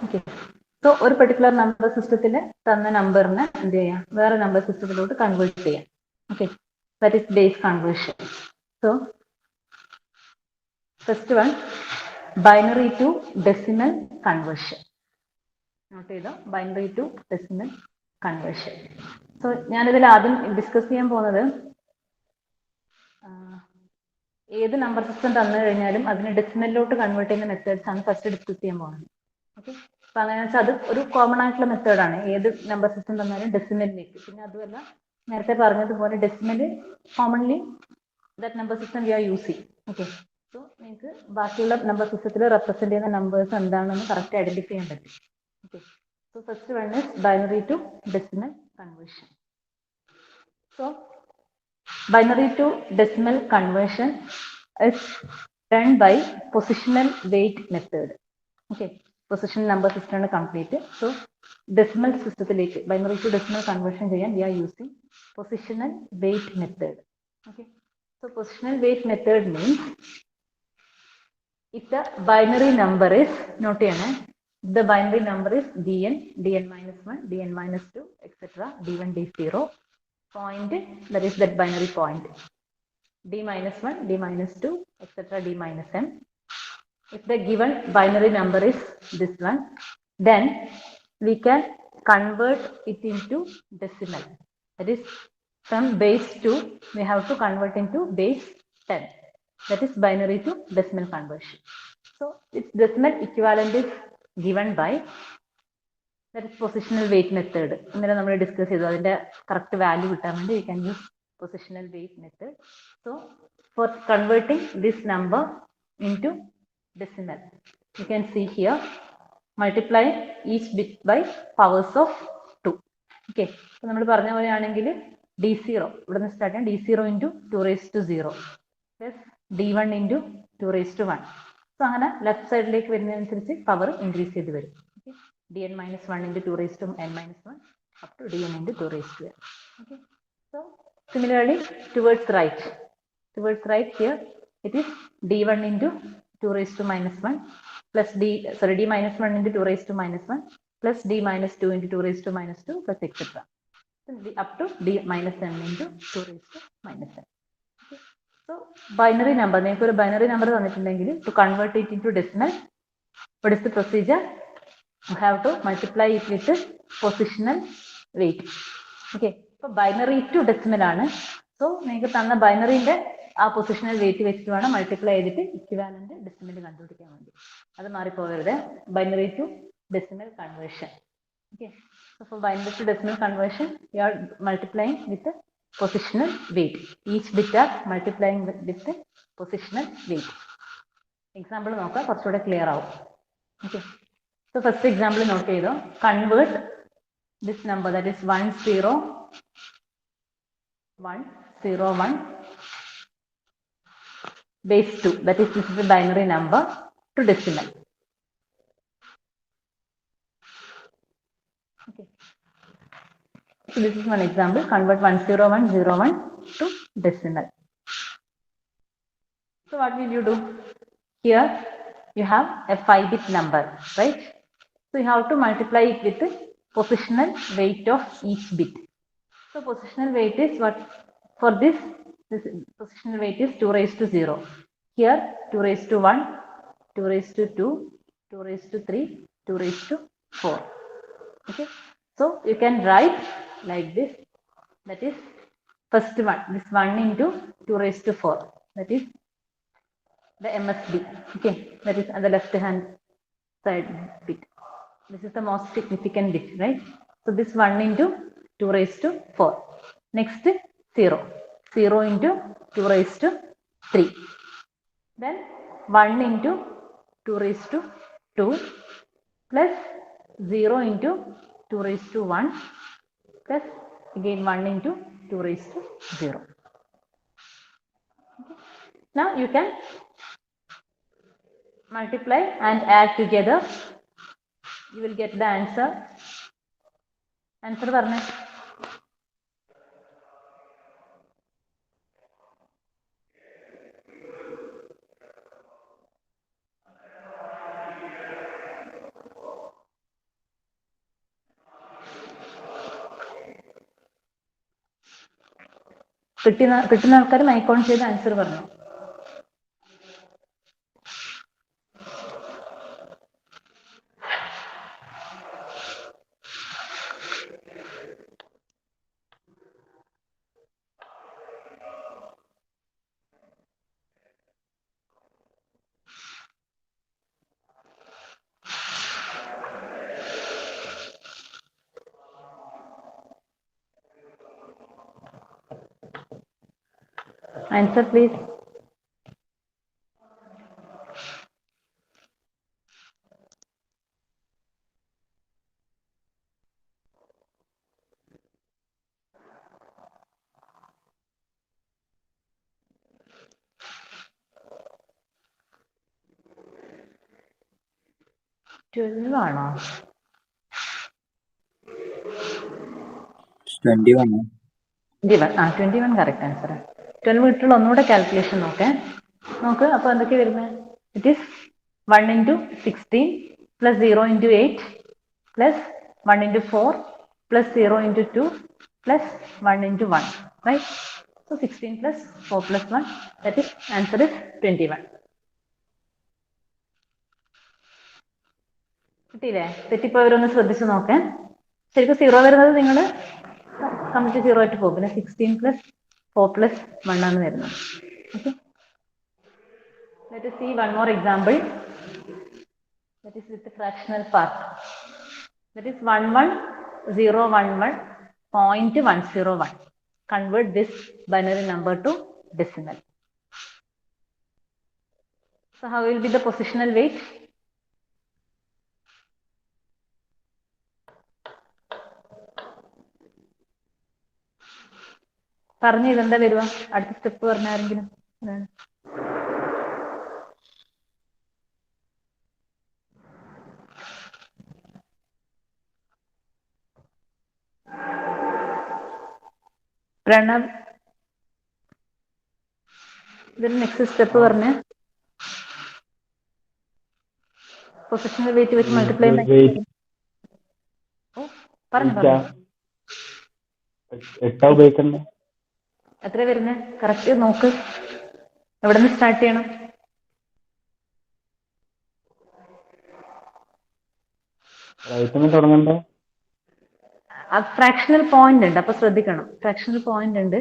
Okay. So, one particular number system the number where number system convert. Okay. That is base conversion. So, first one, binary to decimal conversion. Note the binary to decimal conversion. So, I will discuss ഏത് number system തന്നു കഴിഞ്ഞാലും അതിനെ ഡെസിമലിലോട്ട് convert ചെയ്യുന്ന methods ആണ് first discuss ചെയ്യാൻ പോകുന്നത്. Okay, അപ്പൊ അങ്ങനെ വെച്ചാൽ അത് ഒരു കോമൺ ആയിട്ടുള്ള മെത്തേഡാണ്. ഏത് നമ്പർ സിസ്റ്റം തന്നാലും ഡെസിമലിലേക്ക്. പിന്നെ അതുമല്ല നേരത്തെ പറഞ്ഞതുപോലെ decimal commonly that number system we are using. Okay, so നിങ്ങൾക്ക് ബാക്കിയുള്ള നമ്പർ സിസ്റ്റത്തിൽ റെപ്രസെന്റ് ചെയ്യുന്ന നമ്പേഴ്സ് എന്താണെന്ന് കറക്റ്റ് ഐഡന്റിഫൈ ചെയ്യാൻ പറ്റും. Okay, so first one is binary to decimal conversion. So binary to decimal conversion is done by positional weight method. Okay, positional number system is complete. So decimal system binary to decimal conversion we are using positional weight method. Okay, so positional weight method means if the binary number is not the binary number is dn, dn minus 1, dn minus 2, etc., d1, d0 point, that is that binary point, d minus 1, d minus 2, etc., d minus m. If the given binary number is this one, then we can convert it into decimal. That is, from base 2, we have to convert into base 10. That is binary to decimal conversion. So its decimal equivalent is given by, that is positional weight method. ഇന്നലെ നമ്മൾ discuss ചെയ്തു അതിന്റെ correct value കിട്ടാൻ വേണ്ടി we can use positional weight method. So for converting this number into decimal, you can see here multiply each bit by powers of 2. Okay, so നമ്മൾ പറഞ്ഞ പോലെയാണെങ്കിൽ d0 ഇവിടെ നിന്ന് സ്റ്റാർട്ട് ചെയ്യാം. d0 into 2 raised to 0 plus d1 into 2 raised to 1. So അങ്ങനെ left സൈഡിലേക്ക് വരുന്നതനുസരിച്ച് power increase ചെയ്ത് വരും. dn minus 1 into 2 raised to n minus 1 up to dn into 2 raised to n. Okay, so similarly towards right here it is d1 into 2 raised to minus 1 plus d minus 1 into 2 raised to minus 1 plus d minus 2 into 2 raised to minus 2 plus etc. So up to d minus n into 2 raised to minus n. Okay, so binary number, binary number to convert it into decimal, what is the procedure? You have to multiply it with positional weight. Okay, so binary to decimal ആണ്. So നിങ്ങൾക്ക് തന്ന ബൈനറിന്റെ ആ positional wait വെച്ചിട്ട് വേണം multiply ചെയ്തിട്ട് equivalent decimal കണ്ടുപിടിക്കാൻ വേണ്ടി. അത് മാറിപ്പോകരുത്. Binary to decimal conversion. Okay, so for binary to decimal conversion you are multiplying with the positional weight. Each bit are multiplying with the positional weight. Example നോക്കാം, കുറച്ചുകൂടെ clear ആവും. Okay, so first example note ചെയ്തോ, convert this number, that is 101 base 2, that is this is a binary number, to decimal. Okay, so this is one example, convert 10101 to decimal. So what will you do? Here you have a 5-bit number, right? So you have to multiply it with the positional weight of each bit. So positional weight is what? For this positional weight is 2 raised to 0. Here 2 raised to 1, 2 raised to 2, 2 raised to 3, 2 raised to 4. Okay, so you can write like this. That is first one, this 1 into 2 raised to 4. That is the MSB. Okay, that is on the left hand side bit. This is the most significant bit, right? So this 1 into 2 raised to 4. Next 0. 0 into 2 raised to 3. Then 1 into 2 raised to 2 plus 0 into 2 raised to 1 plus again 1 into 2 raised to 0. Okay. Now you can multiply and add together. You will get the answer. Answer പറഞ്ഞേ. കിട്ടുന്ന ആൾക്കാർ mic on ചെയ്ത് answer പറഞ്ഞു. Answer please. ആണോ? 21. 21 correct answer. 12 ഇട്ടുള്ള ഒന്നുകൂടെ calculation നോക്ക്. അപ്പൊ എന്തൊക്കെ വരുന്നത്? It is 1 into 16 plus 0 into 8 plus 1 into 4 plus 0 into 2 plus 1 into 1, right? So 16 plus 4 plus 1, that is answer is 21. കിട്ടിയില്ലേ? തെറ്റിപ്പോയവരൊന്ന് ശ്രദ്ധിച്ചു നോക്കേ. ശരിക്കും 0 വരുന്നത് നിങ്ങൾ കംപ്ലീറ്റ് 0 ആയിട്ട് പോകും. പിന്നെ 16 plus 4 plus 1 ആണ് വരുന്നത്. Okay. Let us see one more example. That is with the fractional part. That is 11,011.101. Convert this binary number to decimal. So how will be the positional weight? പറഞ്ഞു ഇതെന്താ വരുക? അടുത്ത step പറഞ്ഞ ആരെങ്കിലും? പ്രണവ്, ഇതിന് next step പറഞ്ഞ് positional wait വെച്ച് multiply പറഞ്ഞു. എത്ര വരുന്നത്? കറക്റ്റ് നോക്ക്. എവിടെ നിന്ന് സ്റ്റാർട്ട് ചെയ്യണം? ഫ്രാക്ഷണൽ പോയിന്റ് ഉണ്ട്, അപ്പൊ ശ്രദ്ധിക്കണം. ഫ്രാക്ഷണൽ പോയിന്റ് ഉണ്ട്.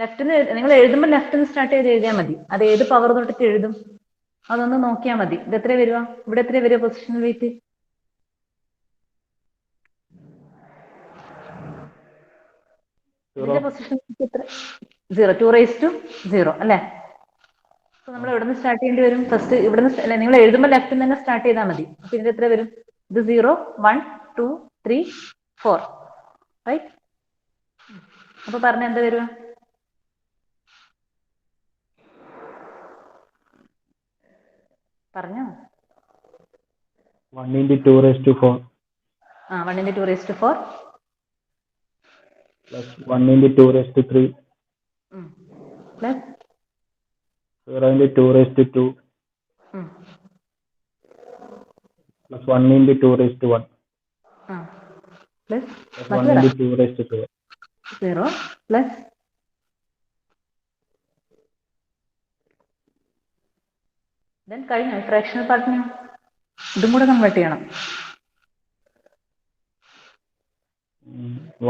ലെഫ്റ്റിന് നിങ്ങൾ എഴുതുമ്പോൾ ലെഫ്റ്റിന് സ്റ്റാർട്ട് ചെയ്ത് എഴുതിയാൽ മതി. അത് ഏത് പവർ തൊട്ടിട്ട് എഴുതും അതൊന്ന് നോക്കിയാൽ മതി. ഇത് എത്ര വരുക? ഇവിടെ എത്ര വരിക പൊസിഷണൽ വെയിറ്റ്? ഇതിന്റെ പൊസിഷണൽ വെയിറ്റ് എത്ര? 0. 2 raised to 0 അല്ലേ? അപ്പൊ നമ്മൾ എവിടെ നിന്ന് സ്റ്റാർട്ട് ചെയ്യേണ്ടി വരും? ഫസ്റ്റ് ഇവിടെ നിന്ന് നിങ്ങൾ എഴുതുമ്പോൾ ലെഫ്റ്റിൽ തന്നെ സ്റ്റാർട്ട് ചെയ്താൽ മതി. അപ്പൊ ഇതിന്റെ എത്ര വരും? ഇത് 0, 1, 2, 3, 4, റൈറ്റ്? അപ്പൊ പറഞ്ഞ എന്താ വരുക? പറഞ്ഞോ. 1 into 2 raised to 4. 1 into 2 raised to 4 plus 1 into 2 raised to 3 plus 0 into 2 raised to 2 plus 1 into 2 raised to 1 plus 1 into 2 raised to 0 plus then കഴിഞ്ഞു. ഫ്രാക്ഷണൽ പാർട്ടിന് ഇതും കൂടെ കൺവേർട്ട് ചെയ്യണം.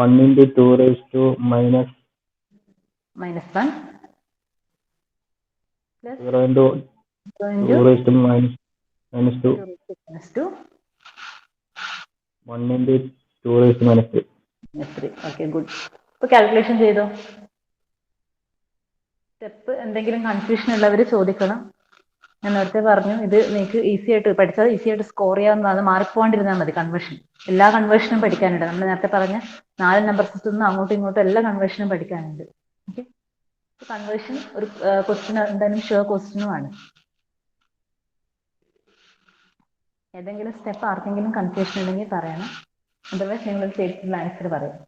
1 into 2 raised to minus 1 plus 0 into 2 raised to minus 2 1 into 2 raised to minus 3. Okay, good. ഇപ്പൊ calculation ചെയ്തോ. Step എന്തെങ്കിലും confusion ഉള്ളവർ ചോദിക്കണം. ഞാൻ നേരത്തെ പറഞ്ഞു ഇത് നിങ്ങൾക്ക് ഈസി ആയിട്ട് പഠിച്ചാൽ ഈസി ആയിട്ട് സ്കോർ ചെയ്യാവുന്ന, അത് മാറിപ്പോണ്ടിരുന്നാൽ മതി. കൺവേർഷൻ എല്ലാ കൺവേർഷനും പഠിക്കാനുണ്ട്. നമ്മൾ നേരത്തെ പറഞ്ഞ 4 നമ്പർ സിസ്റ്റത്തിൽ നിന്ന് അങ്ങോട്ടും ഇങ്ങോട്ടും എല്ലാ കൺവേർഷനും പഠിക്കാനുണ്ട്. ഓക്കെ, കൺവേർഷൻ ഒരു ക്വസ്റ്റ്യൻ എന്തായാലും ഷുവർ ക്വസ്റ്റ്യനുമാണ്. ഏതെങ്കിലും സ്റ്റെപ്പ് ആർക്കെങ്കിലും കൺഫ്യൂഷൻ ഉണ്ടെങ്കിൽ പറയണം. അതർവൈസ് നിങ്ങൾ ചെയ്തിട്ടുള്ള ആൻസർ പറയും.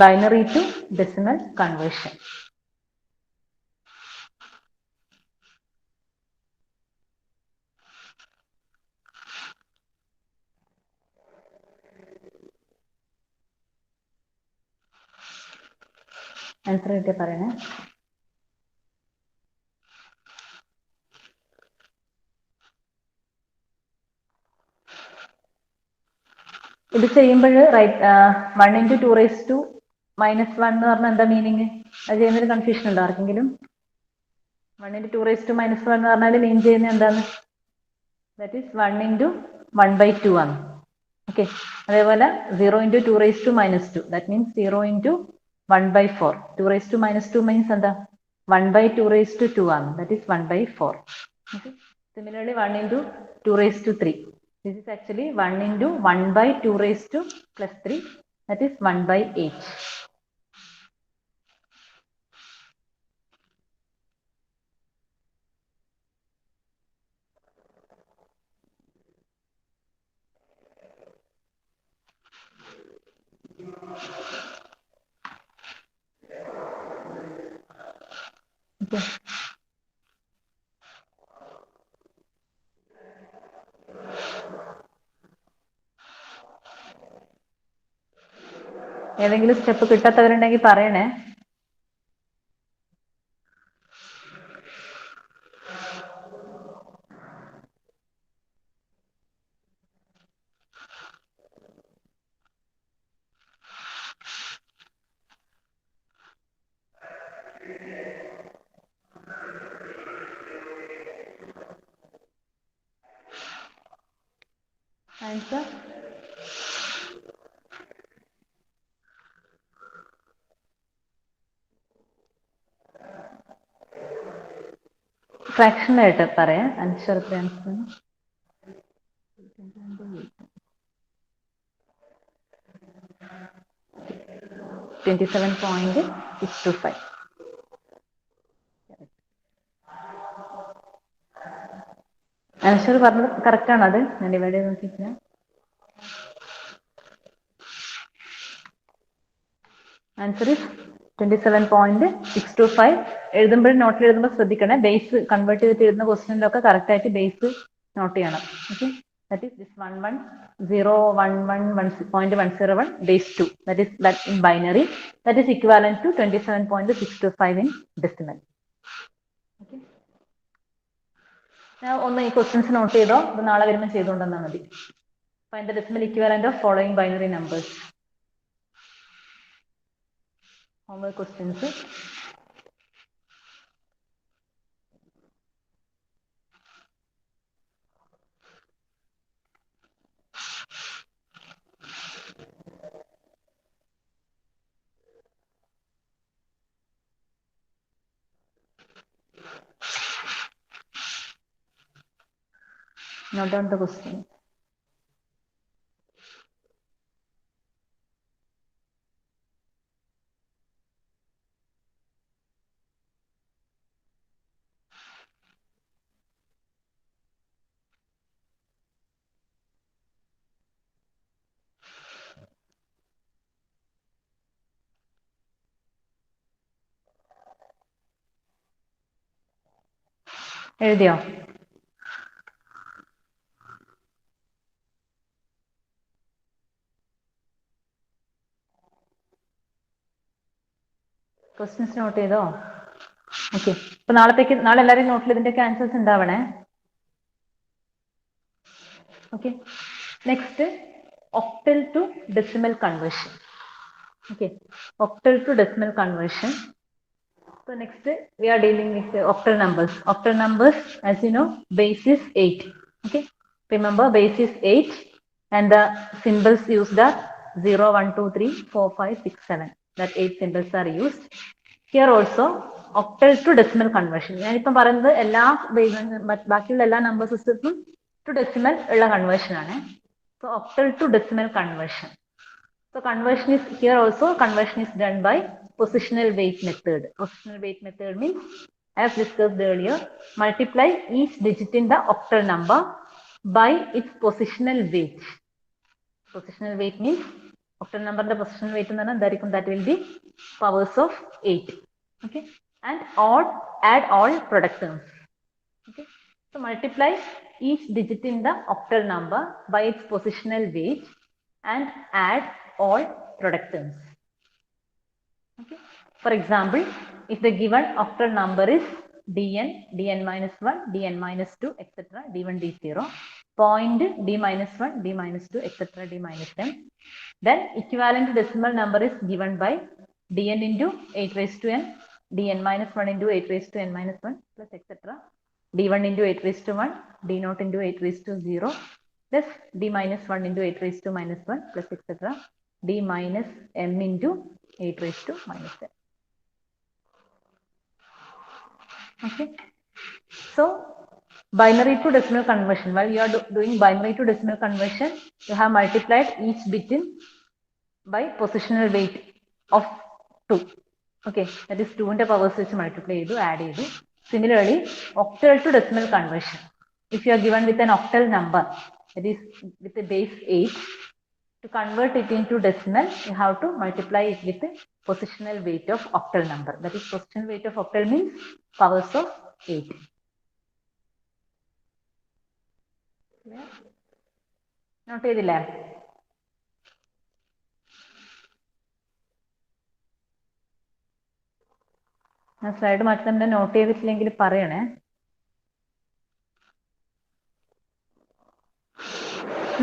Binary to decimal conversion. Answer കിട്ടിയ പറയണേ. ഇത് ചെയ്യുമ്പോൾ റൈറ്റ് 1 × 2⁻⁻1 എന്ന് പറഞ്ഞാൽ എന്താ മീനിങ്? അത് ചെയ്യുന്നൊരു കൺഫ്യൂഷൻ ഉണ്ടോ ആർക്കെങ്കിലും? 1 × 2⁻1 എന്ന് പറഞ്ഞാൽ മീൻ ചെയ്യുന്നത് എന്താണ്? ദാറ്റ് ഈസ് 1 × 1/2 ആണ്. ഓക്കെ, അതേപോലെ 0 × 2⁻2 ദാറ്റ് മീൻസ് 0 × 1/4. 2⁻2 മീൻസ് എന്താ? 1/2 ആണ്. That is 1/4. Okay. Similarly, 1 × 2⁻3. This is actually 1 × 1/2 + 3. That is 1/8. Okay. ഏതെങ്കിലും സ്റ്റെപ്പ് കിട്ടാത്തവരുണ്ടെങ്കിൽ പറയണേ. ആൻസർ ഫ്രാക്ഷനായിട്ട് പറയാം. ആൻസർ 27.625. ആൻസർ പറഞ്ഞത് കറക്റ്റ് ആണോ? അത് ഞാൻ ഡിവൈഡ് ചെയ്ത് നോക്കിയിട്ടില്ല. Answer is 27.625. എഴുതുമ്പോൾ നോട്ടിൽ എഴുതുമ്പോൾ ശ്രദ്ധിക്കണേ, ബേസ് കൺവേർട്ട് ചെയ്തിട്ട് എഴുതുന്ന ക്വസ്റ്റ്യനിലൊക്കെ കറക്റ്റ് ആയിട്ട് ബേസ് നോട്ട് ചെയ്യണം. Okay, that is this 11,011.101 base 2. That is that in binary. That is equivalent to 27.625 in decimal. Okay. ഞാൻ ഒന്ന് ഈ ക്വസ്റ്റ്യൻസ് നോട്ട് ചെയ്തോ, ഇത് നാളെ വരുമ്പോൾ ചെയ്തുകൊണ്ടെന്നാൽ മതി. Find the decimal equivalent of following binary numbers. Homework questions. Note down the question. എഴുതിയോ? Questions note ചെയ്തോ? ഓക്കെ, അപ്പൊ നാളെ എല്ലാവരും നോട്ടിൽ ഇതിന്റെയൊക്കെ ആൻസേഴ്സ് ഉണ്ടാവണേ. Okay, next octal to decimal conversion. Okay, octal to decimal conversion. So next we are dealing with octal numbers. Octal numbers, as you know, base is 8. Okay, remember base is 8 and the symbols used are 0, 1, 2, 3, 4, 5, 6, 7. That 8 symbols are used. Here also octal to decimal conversion. ഞാനിപ്പം പറയുന്നത് ബാക്കിയുള്ള എല്ലാ number സിസ്റ്റത്തിനും two decimal ഉള്ള conversion ആണ്. So octal to decimal conversion. So conversion is here also. Conversion is done by positional weight method. Positional weight method means, as discussed earlier, multiply each digit in the octal number by its positional weight. Positional weight means octal number the positional weight that will be powers of 8. Okay, and add all product terms. Okay, so multiply each digit in the octal number by its positional weight and add all product terms. Okay. For example, if the given octal number is dn, dn minus 1, dn minus 2, etc., d1, d0, point d minus 1, d minus 2, etc., d minus m, then equivalent decimal number is given by dn into 8 raised to n, dn minus 1 into 8 raised to n minus 1, plus etc., d1 into 8 raised to 1, d0 into 8 raised to 0, plus d minus 1 into 8 raised to minus 1, plus etc., d minus m into 8 raised to minus m. Okay. So binary to decimal conversion, while you are doing binary to decimal conversion, you have multiplied each bit by positional weight of 2. Okay, that is 2 ന്റെ powers വെച്ച് multiply ചെയ്തു, add ചെയ്തു. Similarly, octal to decimal conversion. If you are given with an octal number, that is with a base 8, to convert it into decimal, you have to multiply it with the positional weight of octal number. That is, positional weight of octal means powers of 8. Note ചെയ്തില്ലേ? ഞാൻ slide മാറ്റുന്നുണ്ട്, not ചെയ്തിട്ടില്ലെങ്കിൽ പറയണേ.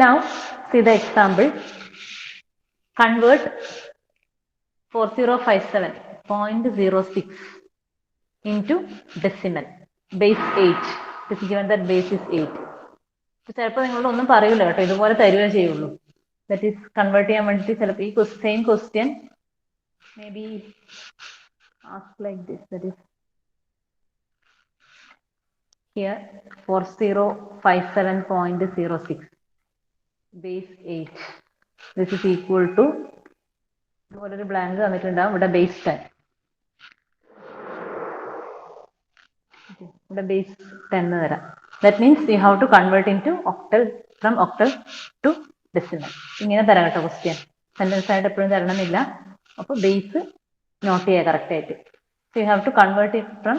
Now, see the example. Convert 4057.06 into decimal. Base 8. It is given that base is 8. ചിലപ്പോൾ നിങ്ങളോട് ഒന്നും പറയൂല കേട്ടോ, ഇതുപോലെ തരുവേ ചെയ്യുള്ളൂ. That is, convert ചെയ്യാൻ വേണ്ടിയിട്ട് ചിലപ്പോൾ ഈ same question maybe ask like this. That is, here 4057.06 base 8. This is equal to, ഇതുപോലൊരു ബ്ലാങ്ക് തന്നിട്ടുണ്ടാവും, ഇവിടെ ബേസ് 10. ഇവിടെ ബേസ് 10 തരാം. That means you have to convert into octal, from octal to decimal. ഇങ്ങനെ തരാം കേട്ടോ ക്വസ്റ്റ്യൻ. സെന്റൻസ് ആയിട്ട് എപ്പോഴും തരണമെന്നില്ല. അപ്പോൾ ബേസ് നോട്ട് ചെയ്യുക കറക്റ്റ് ആയിട്ട്. So you have to convert it from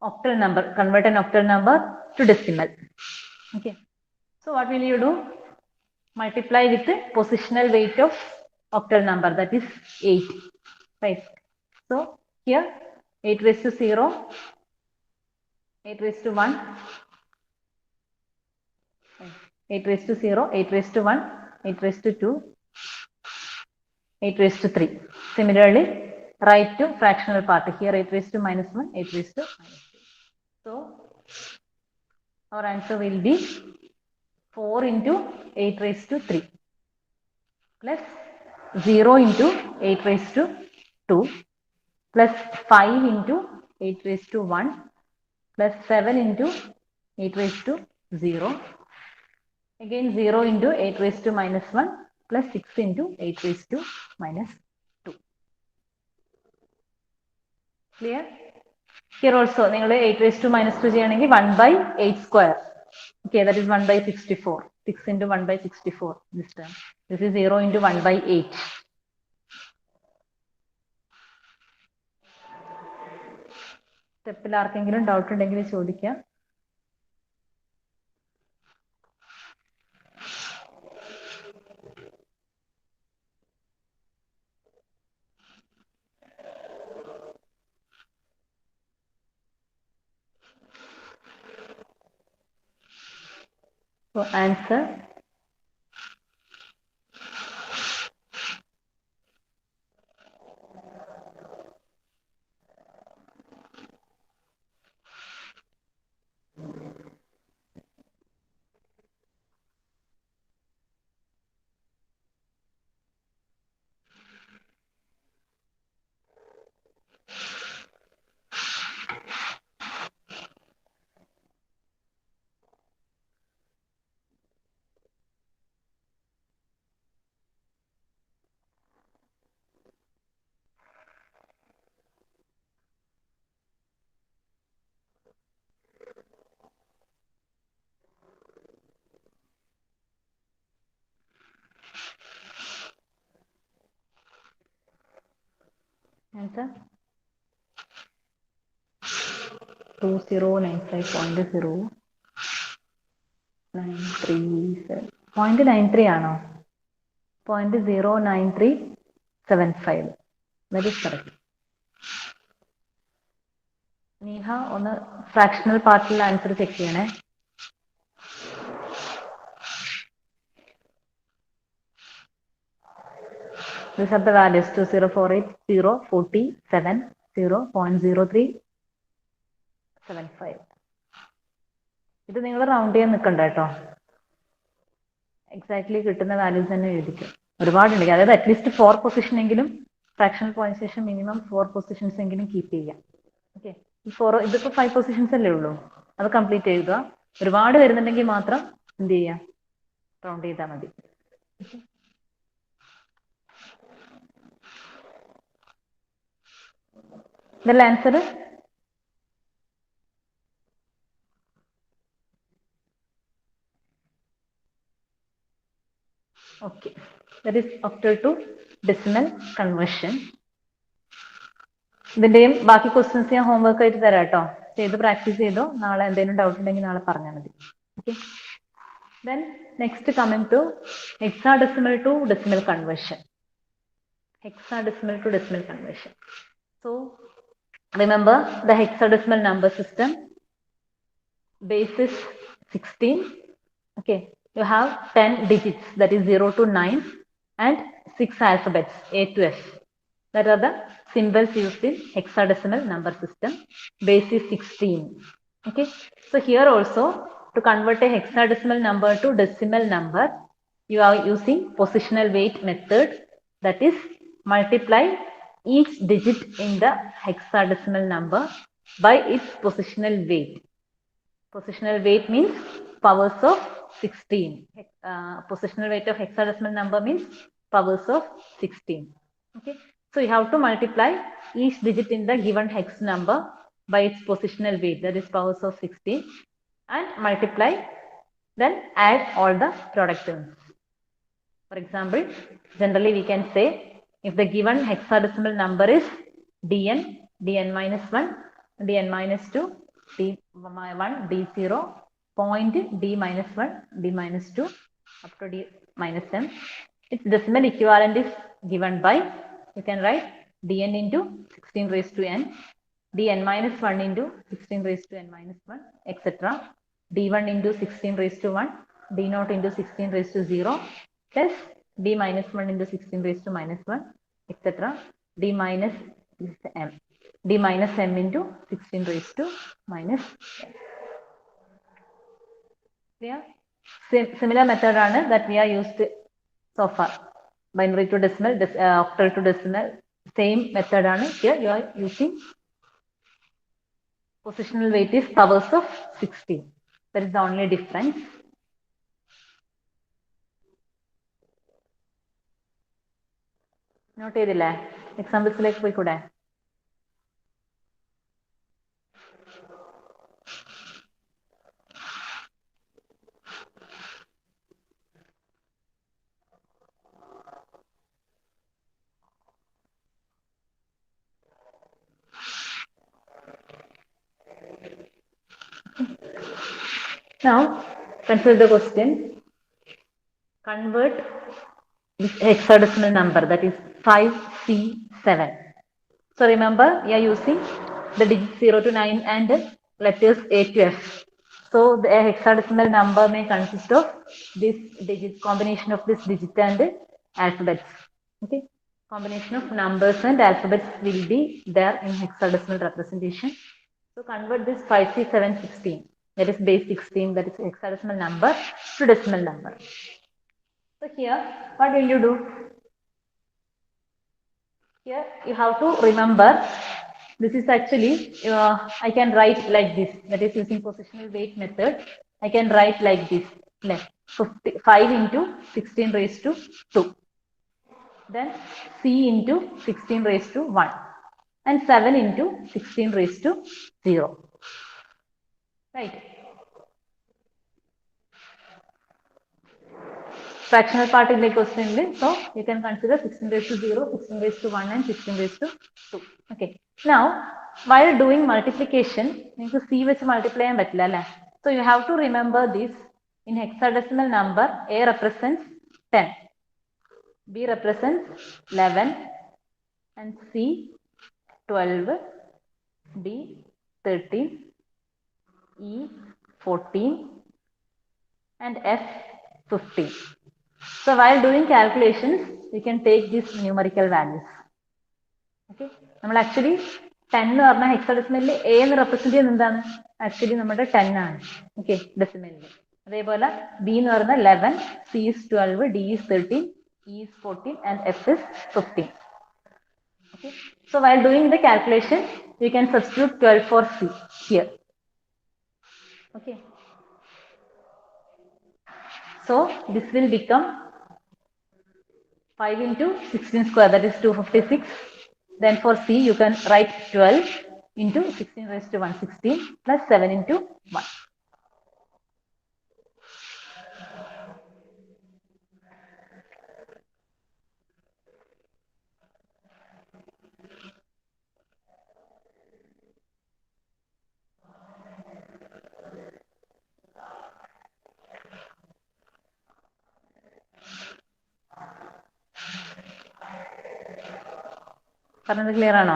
octal number, convert an octal number to decimal. Okay. So what will you do? Multiply with the positional weight of octal number, that is 8. Right. So here 8 raised to 0, 8 raised to 1, 8 raised to 0, 8 raised to 1, 8 raised to 2, 8 raised to 3. Similarly, write to fractional part. Here 8 raised to minus 1, 8 raised to minus 2. So our answer will be 4 into 8 raised to 3 plus 0 into 8 raised to 2 plus 5 into 8 raised to 1 plus 7 into 8 raised to 0. Again 0 into 8 raised to minus 1 plus 6 into 8 raised to minus 2. Clear? Here also, നിങ്ങൾ 8 raised to minus 2 ചെയ്യണമെങ്കിൽ 1 by 8 square. Okay, that is 1 by 64. 6 into 1 by 64 this time. This is 0 into 1 by 8. സ്റ്റെപ്പിൽ ആർക്കെങ്കിലും doubt ഉണ്ടെങ്കിൽ ചോദിക്കാം. So answer answer 2095.093 0.93 ആണോ? 0.09375. That is correct. Neeha ഒന്ന് fractional പാർട്ടിൽ answer check ചെയ്യണേ. These are the values 2048, 0, 40, 7, 0.0375. ഇത് നിങ്ങൾ റൗണ്ട് ചെയ്യാൻ നിൽക്കണ്ട കേട്ടോ, എക്സാക്ട്ലി കിട്ടുന്ന വാല്യൂസ് തന്നെ എഴുതിക്കും. ഒരുപാടുണ്ട്, അതായത് അറ്റ്ലീസ്റ്റ് 4 പൊസിഷൻ എങ്കിലും ഫ്രാക്ഷണൽ പോയിന്റ് ശേഷം മിനിമം 4 പൊസിഷൻസ് എങ്കിലും കീപ്പ് ചെയ്യാം. ഓക്കെ, ഈ 4 ഇതിപ്പോൾ 5 പൊസിഷൻസ് അല്ലേ ഉള്ളൂ, അത് കംപ്ലീറ്റ് ചെയ്യുക. ഒരുപാട് വരുന്നുണ്ടെങ്കിൽ മാത്രം എന്ത് ചെയ്യാം, റൗണ്ട് ചെയ്താൽ മതി. ഇതല്ല answer. Okay, that is octal to decimal conversion. ഇതിന്റെയും ബാക്കി ക്വസ്റ്റ്യൻസ് ഞാൻ ഹോംവർക്ക് ആയിട്ട് തരാം കേട്ടോ, ചെയ്ത് പ്രാക്ടീസ് ചെയ്തോ. നാളെ എന്തെങ്കിലും ഡൗട്ട് ഉണ്ടെങ്കിൽ നാളെ പറഞ്ഞാൽ മതി. Okay, then next coming to hexadecimal to decimal conversion. Hexadecimal to decimal conversion. So remember the hexadecimal number system. Base is 16. Okay, you have 10 digits, that is 0 to 9, and 6 alphabets A to F. That are the symbols used in hexadecimal number system. Base is 16. Okay, so here also to convert a hexadecimal number to decimal number, you are using positional weight method. That is, multiply each digit in the hexadecimal number by its positional weight. Positional weight means powers of 16. Positional weight of hexadecimal number means powers of 16. Okay, so you have to multiply each digit in the given hex number by its positional weight, that is powers of 16, and multiply, then add all the product terms. For example, generally we can say, if the given hexadecimal number is dn, dn minus 1, dn minus 2, d1, d0, point d minus 1, d minus 2, up to d minus m. Its decimal equivalent is given by, you can write dn into 16 raised to n, dn minus 1 into 16 raised to n minus 1, etc. d1 into 16 raised to 1, d0 into 16 raised to 0, plus d minus 1 into 16 raised to minus 1, etc. d minus m, d minus m into 16 raised to minus m. Clear? Similar method that we are used so far. Binary to decimal, octal to decimal, same method here you are using. Positional weight is powers of 16. That is the only difference. Note ചെയ്തില്ലേ? എക്സാമ്പിൾസിലേക്ക് പോയിക്കൂടെ? Now, consider the question. Convert this hexadecimal number, that is 5C7. So remember, we are using the digits 0 to 9 and letters A to F. So the hexadecimal number may consist of this digit, combination of this digit and alphabets. Okay, combination of numbers and alphabets will be there in hexadecimal representation. So convert this 5C716, that is base 16, that is hexadecimal number, to decimal number. So here, what will you do? Here you have to remember, this is actually, I can write like this, that is using positional weight method. I can write like this, 5 into 16 raised to 2. Then C into 16 raised to 1. And 7 into 16 raised to 0. Right. Fractional part in the question, so you can consider 16 raised to 0, 16 raised to 1, and 16 raised to 2. Okay. Now, while doing multiplication, you can see which multiply and better. So you have to remember this. In hexadecimal number, A represents 10, B represents 11, and C 12, D 13, E 14, and F 15. So while doing calculations, you can take these numerical values. Okay, നമ്മൾ actually 10 എന്ന് പറഞ്ഞാൽ ഹെക്സാഡെസിമലിൽ A എന്ന് represent ചെയ്യുന്നത് എന്താണ്? Actually നമ്മുടെ 10 ആണ്. Okay, ഡെസിമലിൽ. അതേപോലെ B എന്ന് പറയുന്നത് 11, C is 12, D is 13, E is 14, and F is 15. Okay, so while doing the calculation, you can substitute 12 for C here. Okay, so this will become 5 into 16 square, that is 256. Then for C, you can write 12 into 16 raised to 116 plus 7 into 1. പറഞ്ഞത് clear ആണോ?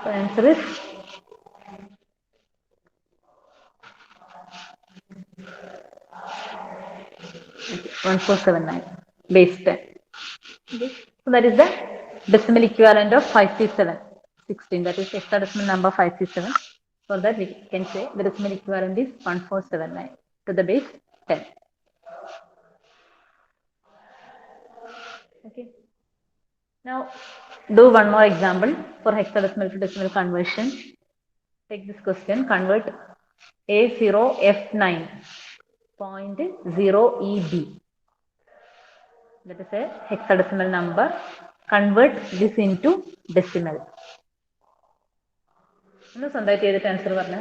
The answer is 1479 base 10. Okay. So that is the decimal equivalent of 53716. That is hexadecimal number 537. For that we can say the decimal equivalent is 1479 to the base 10. Okay. Now do one more example for hexadecimal to decimal conversion. Take this question. Convert A0F9.0EB. That is a hexadecimal number. Convert this into decimal. ഒന്ന് സ്വന്തമായിട്ട് ചെയ്തിട്ട് answer പറഞ്ഞേ.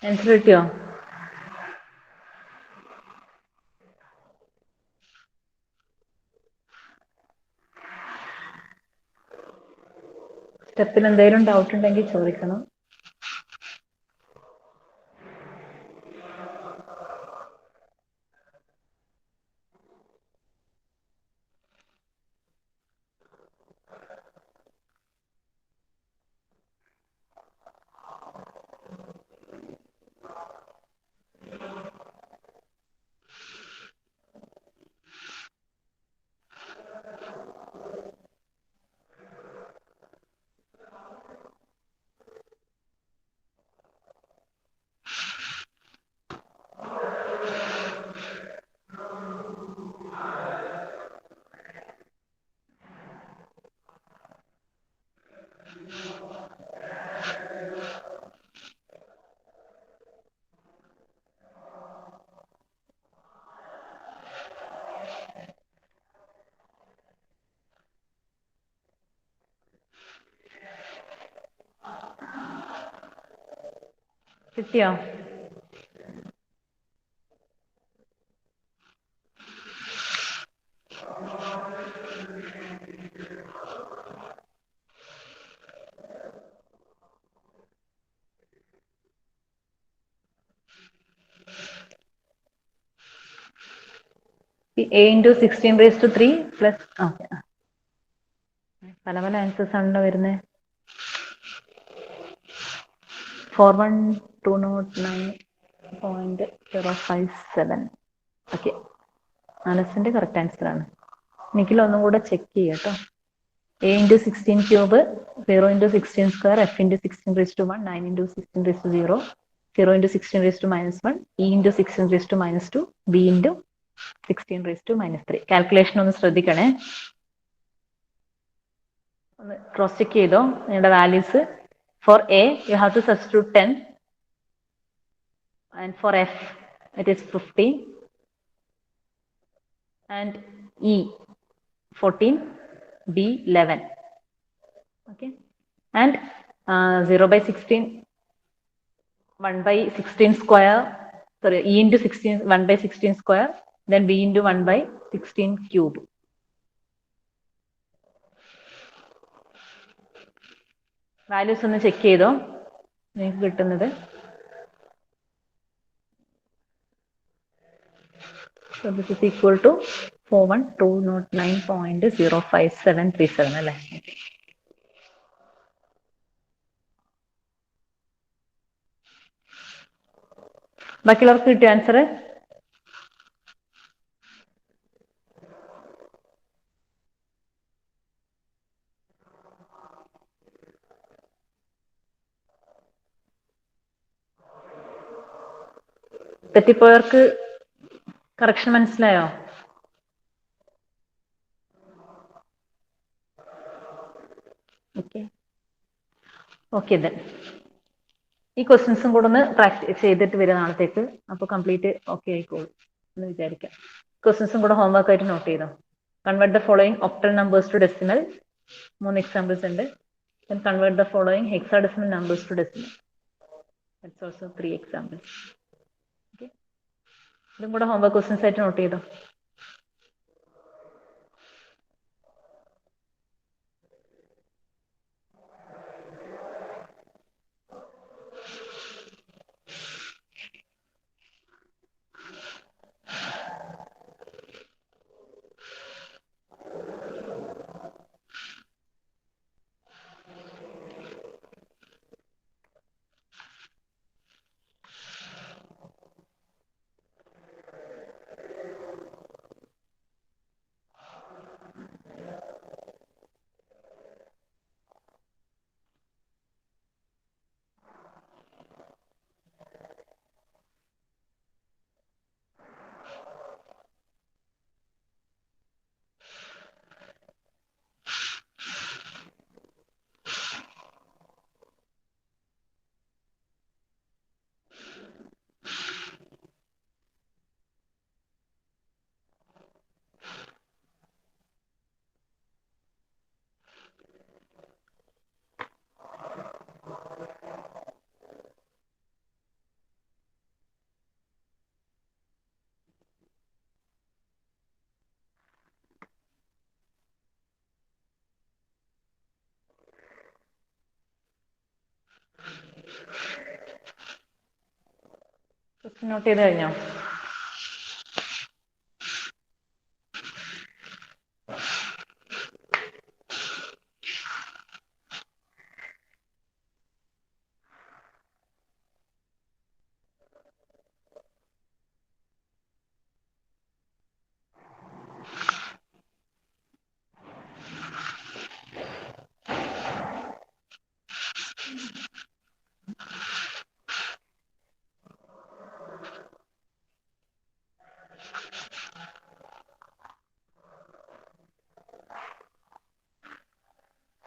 Answer കിട്ടിയോ? സ്റ്റെപ്പിൽ എന്തെങ്കിലും doubt ഉണ്ടെങ്കിൽ ചോദിക്കണം. കിട്ടിയോ? A into 16 raised to 3 plus പല പല ആൻസേഴ്സ് ആണല്ലോ വരുന്നത്. 41209.057. ഓക്കെ, ആനസിന്റെ കറക്റ്റ് ആൻസർ ആണ്. നിഖിൽ ഒന്നും കൂടെ ചെക്ക് ചെയ്യാം കേട്ടോ. A into 16 cube, 0 into 16 square, F into 16 raised to 1, 9 into 16 raised to 0, 0 into 16 raised to minus 1, E into 16 raised to minus 2, B into 16 raised to minus 3. Calculation ഒന്ന് ശ്രദ്ധിക്കണേ. ഒന്ന് cross check ചെയ്തോ നിങ്ങളുടെ values. For A you have to substitute 10 and for F it is 15 and E 14, B 11. Okay, and 0 by 16, 1 by 16 square, sorry, E into 16, 1 by 16 square, then B into 1 by 16 cube. Values ഒന്ന് check ചെയ്തോ നിങ്ങൾക്ക് കിട്ടുന്നത്. So this is equal to 41209.05737 അല്ലേ? ബാക്കിയുള്ളവർക്ക് കിട്ടിയ answer? തെറ്റിപ്പോയവർക്ക് correction മനസ്സിലായോ? Okay okay, then ഈ ക്വസ്റ്റ്യൻസും കൂടെ ഒന്ന് പ്രാക്ടീസ് ചെയ്തിട്ട് വരിക നാളത്തേക്ക്. അപ്പോൾ കംപ്ലീറ്റ് ഓക്കെ ആയിക്കോളും എന്ന് വിചാരിക്കാം. ക്വസ്റ്റ്യൻസും കൂടെ ഹോംവർക്ക് ആയിട്ട് നോട്ട് ചെയ്തോ. Convert the following octal numbers to decimal, 3 examples ഉണ്ട്. Then convert the following hexadecimal numbers to decimal, that's also 3 examples. Okay, ഇതും കൂടെ ഹോംവർക്ക് ക്വസ്റ്റ്യൻസ് ആയിട്ട് നോട്ട് ചെയ്തോ. നോട്ട് ചെയ്ത് കഴിഞ്ഞോ?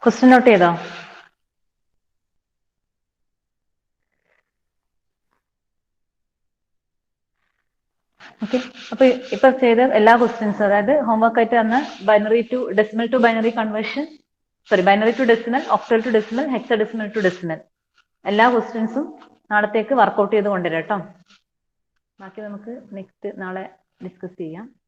ക്വസ്റ്റ്യൻ നോട്ട് ചെയ്തോ? ഓക്കെ, അപ്പൊ ഇപ്പൊ ചെയ്ത എല്ലാ ക്വസ്റ്റ്യൻസും, അതായത് ഹോംവർക്ക് ആയിട്ട് തന്ന binary to decimal to binary conversion, sorry binary to decimal, octal to decimal, hexadecimal to decimal, എല്ലാ ക്വസ്റ്റ്യൻസും നാളത്തേക്ക് വർക്കൗട്ട് ചെയ്ത് കൊണ്ടുവരാം കേട്ടോ. ബാക്കി നമുക്ക് നെക്സ്റ്റ് നാളെ ഡിസ്കസ് ചെയ്യാം.